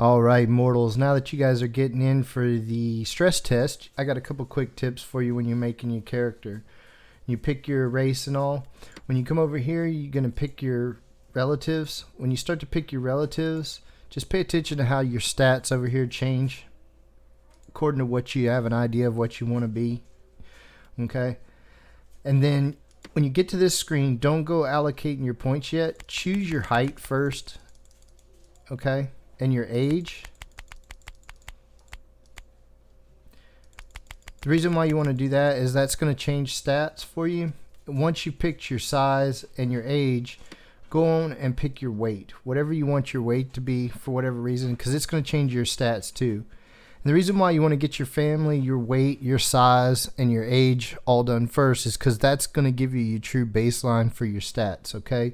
All right, mortals, now that you guys are getting in for the stress test, I got a couple quick tips for you when you're making your character. You pick your race and all. When you come over here, you're going to pick your relatives. When you start to pick your relatives, just pay attention to how your stats over here change according to what you have an idea of what you want to be. Okay? And then when you get to this screen, don't go allocating your points yet. Choose your height first. Okay? And your age. The reason why you want to do that is that's going to change stats for you. Once you picked your size and your age, go on and pick your weight. Whatever you want your weight to be for whatever reason, because it's going to change your stats too. And the reason why you want to get your family, your weight, your size, and your age all done first is because that's going to give you your true baseline for your stats, okay?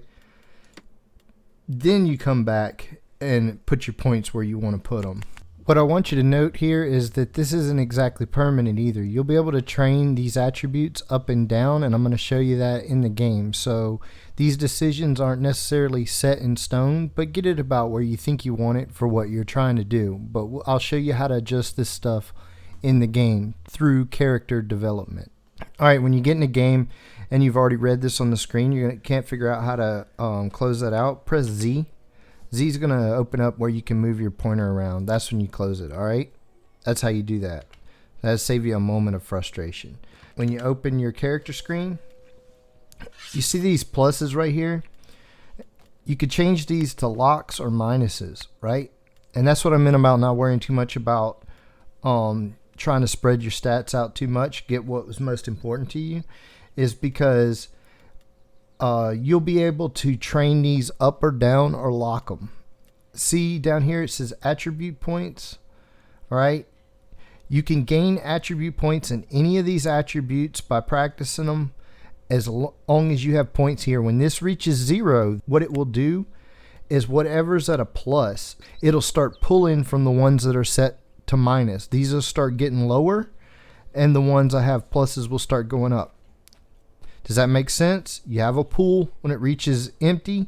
Then you come back and put your points where you want to put them. What I want you to note here is that this isn't exactly permanent either. You'll be able to train these attributes up and down, and I'm going to show you that in the game. So these decisions aren't necessarily set in stone, but get it about where you think you want it for what you're trying to do. But I'll show you how to adjust this stuff in the game through character development. All right, when you get in a game and you've already read this on the screen, you can't figure out how to close that out, press Z. Z is going to open up where you can move your pointer around. That's when you close it, all right? That's how you do that. That'll save you a moment of frustration. When you open your character screen, you see these pluses right here? You could change these to locks or minuses, right? And that's what I meant about not worrying too much about trying to spread your stats out too much. Get what was most important to you is because you'll be able to train these up or down or lock them. See down here it says attribute points. All right, you can gain attribute points in any of these attributes by practicing them as long as you have points here. When this reaches 0, what it will do is whatever's at a plus, it'll start pulling from the ones that are set to minus. These will start getting lower, and the ones I have pluses will start going up. Does that make sense? You have a pool. When it reaches empty,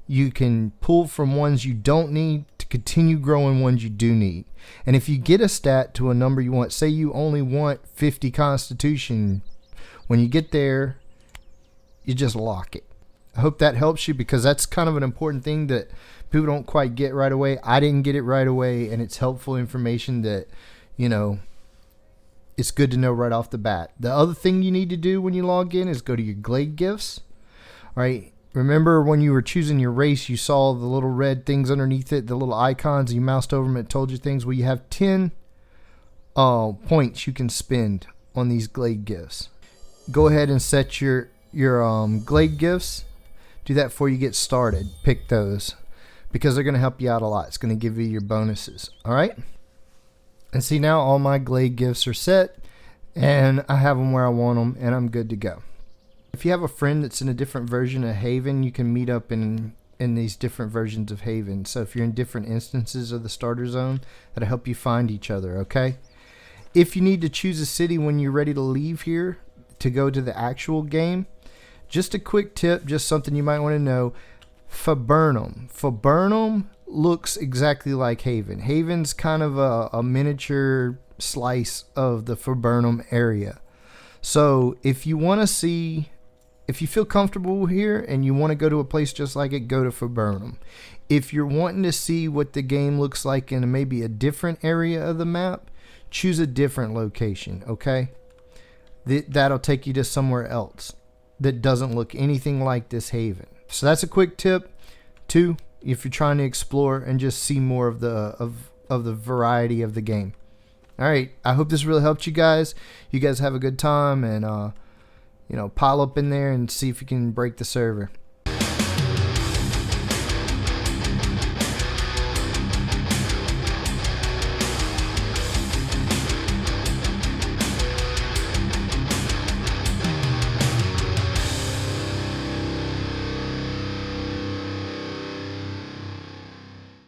you can pull from ones you don't need to continue growing ones you do need. And if you get a stat to a number you want, say you only want 50 Constitution, when you get there, you just lock it. I hope that helps you, because that's kind of an important thing that people don't quite get right away. I didn't get it right away, and it's helpful information that, you know, it's good to know right off the bat. The other thing you need to do when you log in is go to your Glade Gifts. All right. Remember when you were choosing your race, you saw the little red things underneath it, the little icons, you moused over them, it told you things. Well, you have 10 points you can spend on these Glade Gifts. Go ahead and set your Glade Gifts. Do that before you get started. Pick those because they're going to help you out a lot. It's going to give you your bonuses. All right. And see, now all my Glade Gifts are set, and I have them where I want them, and I'm good to go. If you have a friend that's in a different version of Haven, you can meet up in these different versions of Haven. So if you're in different instances of the starter zone, that'll help you find each other, okay? If you need to choose a city when you're ready to leave here to go to the actual game, just a quick tip, just something you might want to know. Faburnum looks exactly like Haven. Haven's kind of a miniature slice of the Faburnum area. So if you want to see, if you feel comfortable here and you want to go to a place just like it, go to Faburnum. If you're wanting to see what the game looks like in maybe a different area of the map, choose a different location, okay? That'll take you to somewhere else that doesn't look anything like this Haven. So that's a quick tip. 2, if you're trying to explore and just see more of the variety of the game. All right, I hope this really helped you guys. You guys have a good time, and you know, pile up in there and see if you can break the server.